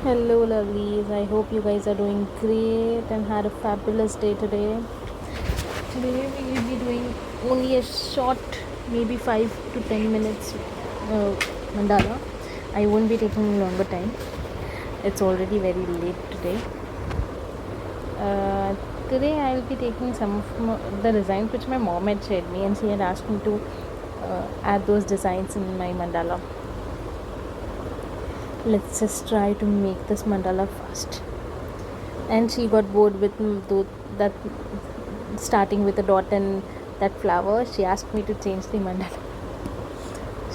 Hello, lovelies. I hope you guys are doing great and had a fabulous day today. Today, we will be doing only a short, maybe 5 to 10 minutes mandala. I won't be taking longer time. It's already very late today. Uh, Today, I'll be taking some of the designs which my mom had shared me, and she had asked me to add those designs in my mandala. Let's just try to make this mandala fast. And she got bored with that starting with a dot and that flower. She asked me to change the mandala.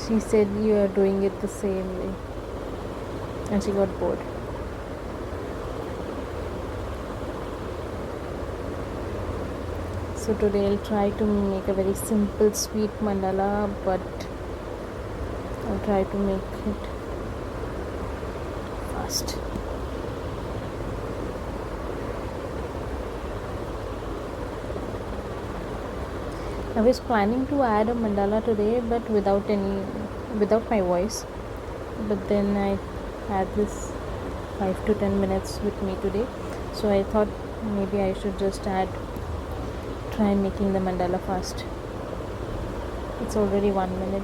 She said you are doing it the same way, and she got bored. So today I'll try to make a very simple sweet mandala, but I'll try to make it fast. I was planning to add a mandala today, but without my voice. But then I had this 5 to 10 minutes with me today, so I thought maybe I should just try making the mandala fast. It's already 1 minute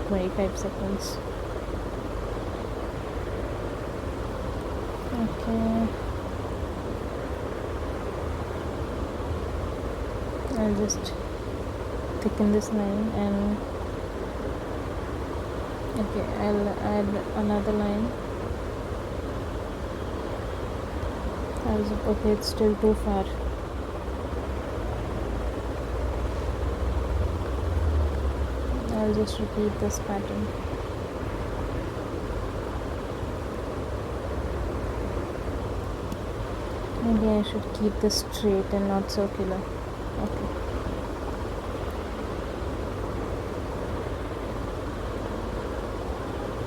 25 seconds. Okay. I'll just thicken this line and okay, I'll add another line. Okay, it's still too far. I'll just repeat this pattern. Maybe I should keep this straight and not circular. Okay.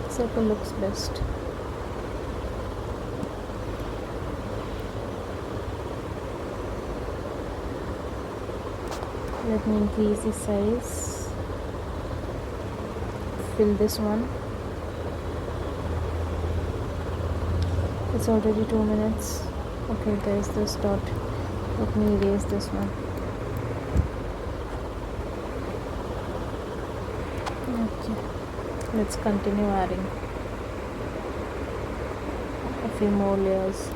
Circle looks best. Let me increase the size. Fill this one. It's already 2 minutes. Okay, there is this dot. Let me erase this one. Okay, let's continue adding a few more layers.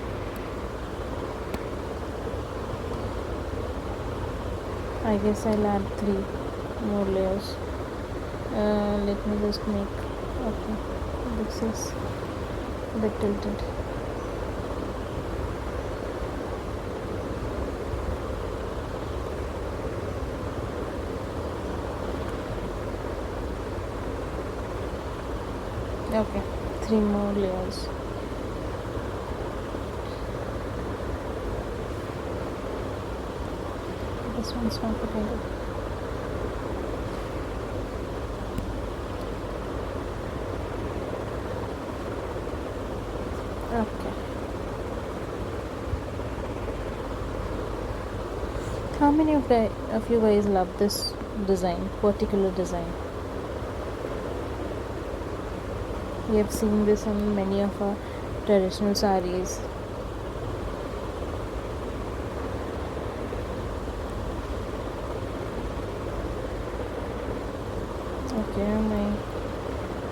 I guess I'll add 3 more layers. Let me just make, okay, this is a bit tilted. Okay, 3 more layers. This one's not potato. Okay. How many of you guys love this particular design? We have seen this on many of our traditional sarees. Okay, my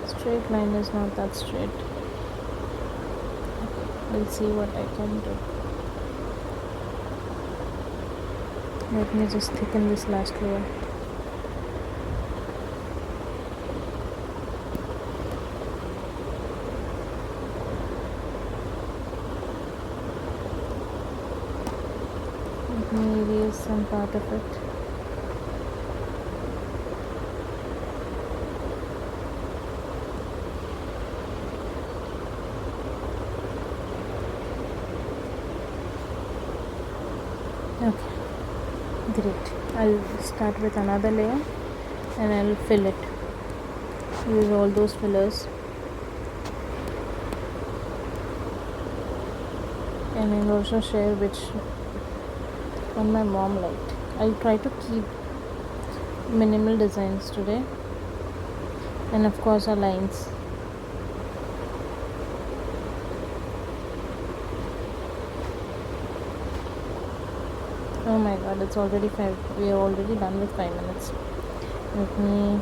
straight line is not that straight. We'll see what I can do. Let me just thicken this last layer. Let me erase some part of it. Okay, great. I'll start with another layer and I'll fill it. Use all those fillers, and I'll also share which one my mom liked. I'll try to keep minimal designs today, and of course our lines. Oh my god, it's already 5. We are already done with 5 minutes. Let me.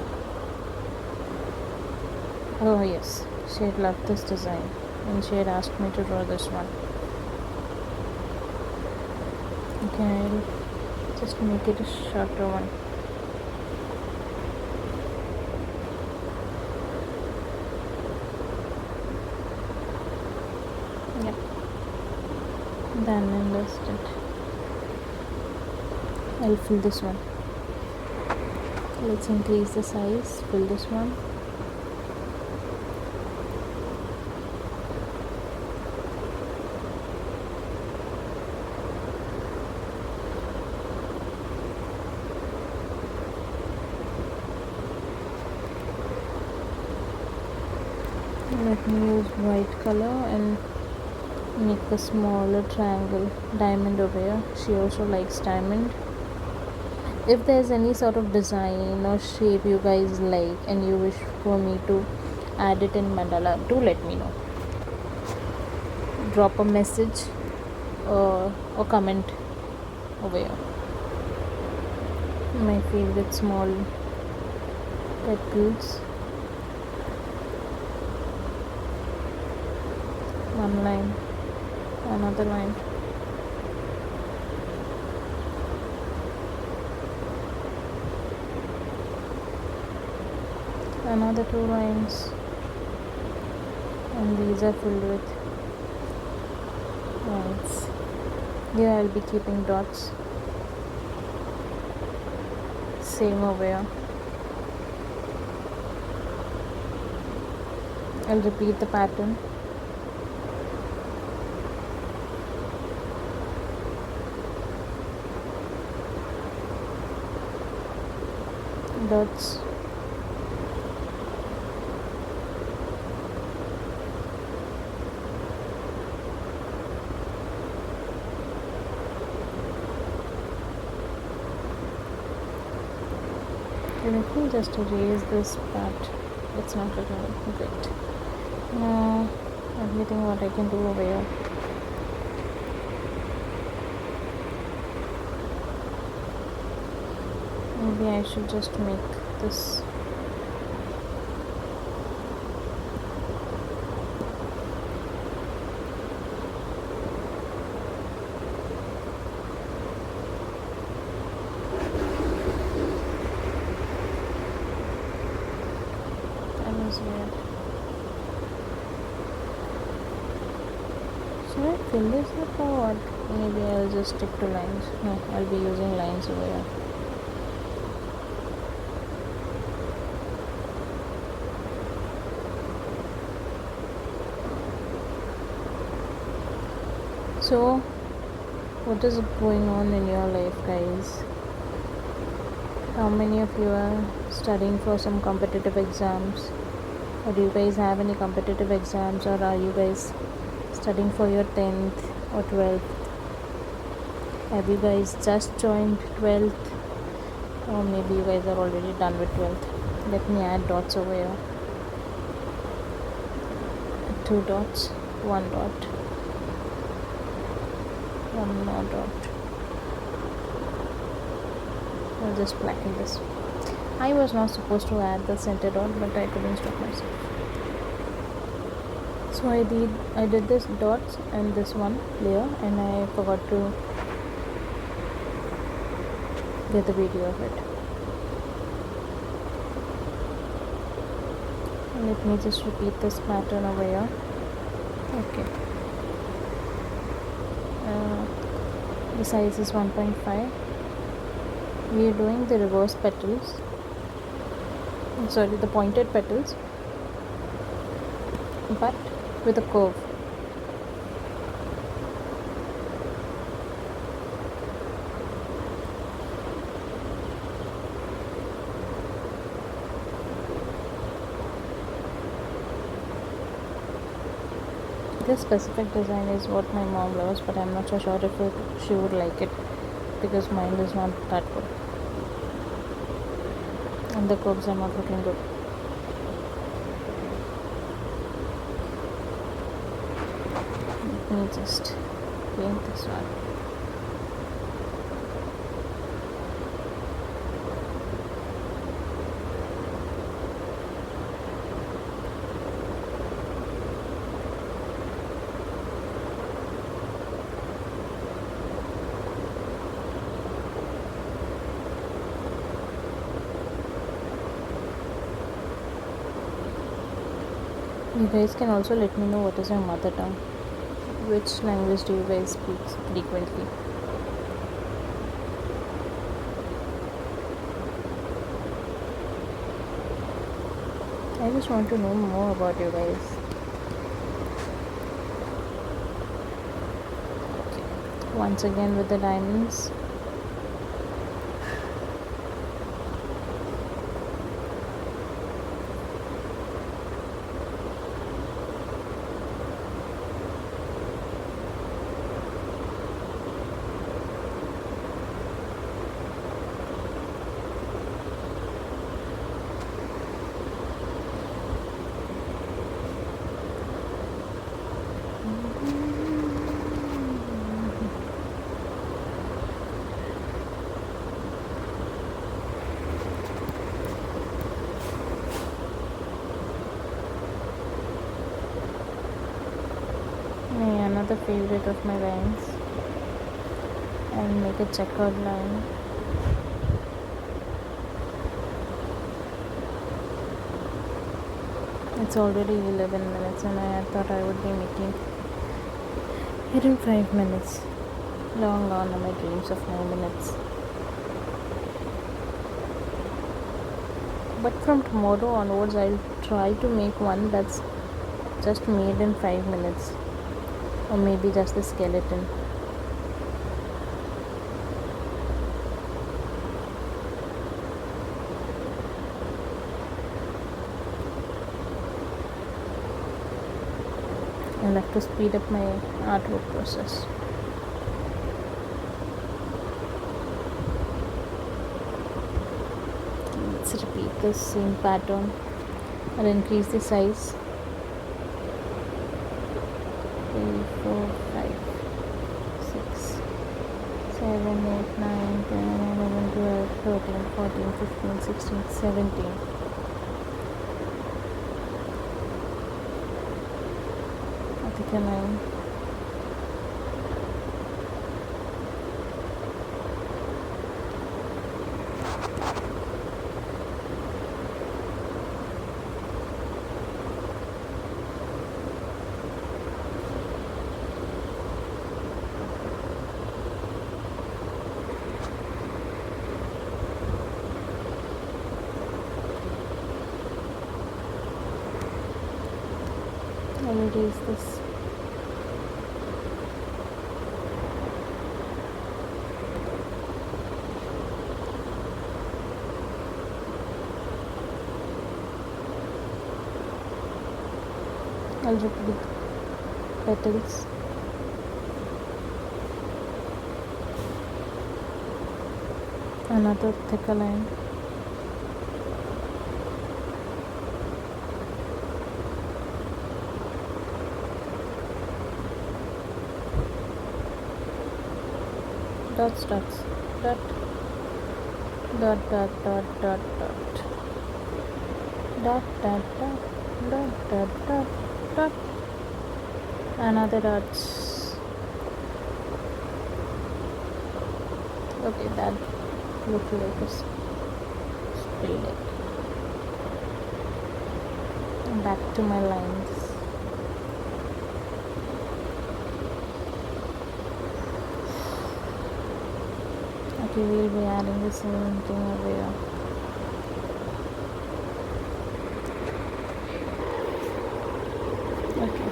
Oh, yes. She had loved this design and she had asked me to draw this one. Okay, I'll just make it a shorter one. Yep. Then invested. I'll fill this one. Let's increase the size. Fill this one. Let me use white color and make a smaller triangle diamond over here. She also likes diamond. If there's any sort of design or shape you guys like and you wish for me to add it in mandala, do let me know. Drop a message or comment over here. My favorite small petals. One line, another line. Another 2 lines, and these are filled with lines. Here I'll be keeping dots. Same over here. I'll repeat the pattern. Dots. Let me just erase this part. It's not written. Great. Now everything what I can do over here. Maybe I should just make this. That was weird. Should I fill this up or what? Maybe I'll just stick to lines. No, I'll be using lines over here. So, what is going on in your life, guys? How many of you are studying for some competitive exams? Or do you guys have any competitive exams, or are you guys studying for your 10th or 12th? Have you guys just joined 12th? Or maybe you guys are already done with 12th. Let me add dots over here. 2 dots, 1 dot. One more dot. I'll just blacken this. I was not supposed to add the center dot, but I couldn't stop myself. So I did this dots and this one layer, and I forgot to get the video of it. And let me just repeat this pattern over here. Okay. The size is 1.5. We are doing the reverse petals, sorry, the pointed petals, but with a curve. This specific design is what my mom loves, but I'm not so sure if she would like it, because mine is not that good and the curves are not looking good. Let me just paint this one. You guys can also let me know what is your mother tongue. Which language do you guys speak frequently? I just want to know more about you guys. Okay. Once again with the diamonds. Another favorite of my lines. I'll make a checkered line. It's already 11 minutes and I thought I would be making it in 5 minutes. Long gone are my dreams of 9 minutes. But from tomorrow onwards I'll try to make one that's just made in 5 minutes. Or maybe just the skeleton. I'll have to speed up my artwork process. Let's repeat the same pattern. I'll increase the size. 3, 4, 5, 6, 7, 8, 9, 10, 11, 12, 13, 14, 15, 16, 17. A line. I will erase this. I'll repeat petals. Another thicker line. Dots, dots, dot, dot, dot, dot, dot, dot, dot, dot, dot, dot, dot, dot, dot, another dots. Okay, that looks like a split. Back to my lines. Okay, we'll be adding the same thing over here. Okay.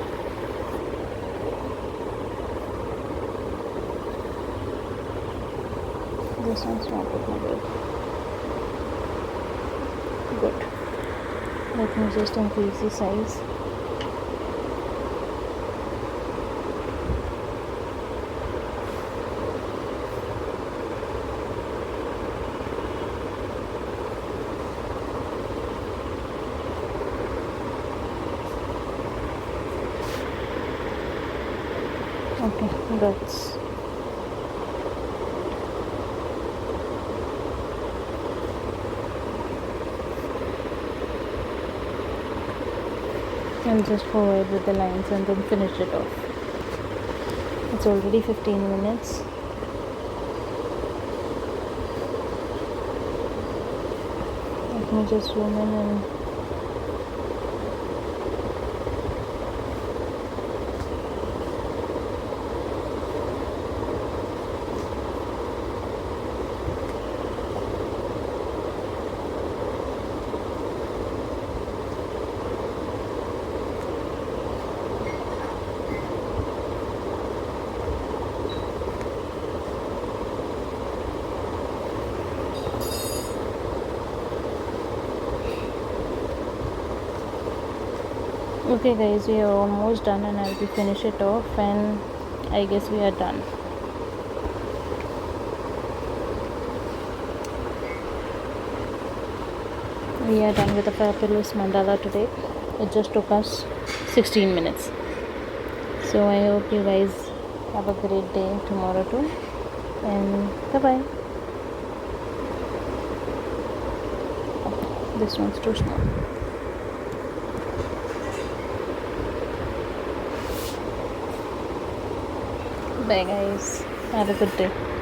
This one's not looking good. Good. Let me just increase the size. Okay, that's I'll just forward with the lines and then finish it off. It's already 15 minutes. Let me just zoom in and Okay guys, we are almost done and I'll be finish it off, and I guess we are done. We are done with the fabulous mandala today. It just took us 16 minutes. So I hope you guys have a great day tomorrow too, and bye bye. This one's too small. Bye guys, have a good day.